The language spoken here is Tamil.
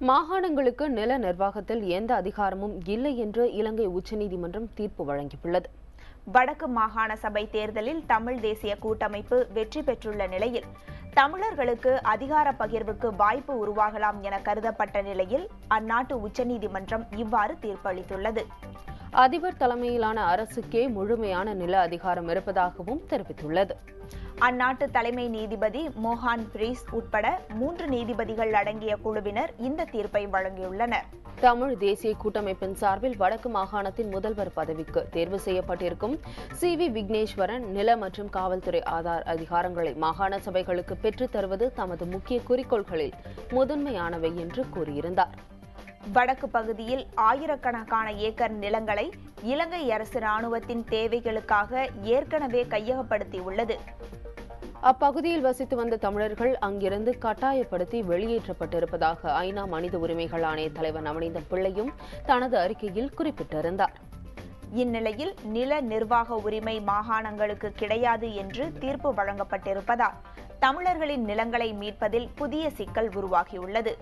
மாகாணங்களுக்கு நில நிர்வாகத்தில் எந்த அதிகாரமும் இல்லை என்று இலங்கை உச்சநீதிமன்றம் தீர்ப்பு வழங்கியுள்ளது. வடக்கு மாகாண சபை தேர்தலில் தமிழ் தேசிய கூட்டமைப்பு வெற்றி பெற்றுள்ள நிலையில் தமிழர்களுக்கு அதிகார பகிர்வுக்கு வாய்ப்பு உருவாகலாம் என கருதப்பட்ட நிலையில் அந்நாட்டு உச்சநீதிமன்றம் இவ்வாறு தீர்ப்பளித்துள்ளது. அதிபர் தலைமையிலான அரசுக்கே முழுமையான நில அதிகாரம் இருப்பதாகவும் தெரிவித்துள்ளது. அந்நாட்டு தலைமை நீதிபதி மோஹான் பிரீஸ் உட்பட 3 நீதிபதிகள் அடங்கிய குழுவினர் இந்த தீர்ப்பை வழங்கியுள்ளனர். தமிழ் தேசிய கூட்டமைப்பின் சார்பில் வடக்கு மாகாணத்தின் முதல்வர் பதவிக்கு தேர்வு செய்யப்பட்டிருக்கும் CV விக்னேஸ்வரன் நில மற்றும் காவல்துறை ஆதார் அதிகாரங்களை மாகாண சபைகளுக்கு பெற்றுத் தருவது தமது முக்கிய குறிக்கோள்களில் முதன்மையானவை என்று கூறியிருந்தார். வடக்கு பகுதியில் ஆயிரக்கணக்கான ஏக்கர் நிலங்களை இலங்கை அரசு ராணுவத்தின் தேவைகளுக்காக ஏற்கனவே கையகப்படுத்தியுள்ளது. அப்பகுதியில் வசித்து வந்த தமிழர்கள் அங்கிருந்து கட்டாயப்படுத்தி வெளியேற்றப்பட்டிருப்பதாக ஐநா மனித உரிமைகள் ஆணைய தலைவர் நவநீதம் பிள்ளையும் தனது அறிக்கையில் குறிப்பிட்டிருந்தார். இந்நிலையில் நில நிர்வாக உரிமை மாகாணங்களுக்கு கிடையாது என்று தீர்ப்பு வழங்கப்பட்டிருப்பதால் தமிழர்களின் நிலங்களை மீட்பதில் புதிய சிக்கல் உருவாகியுள்ளது.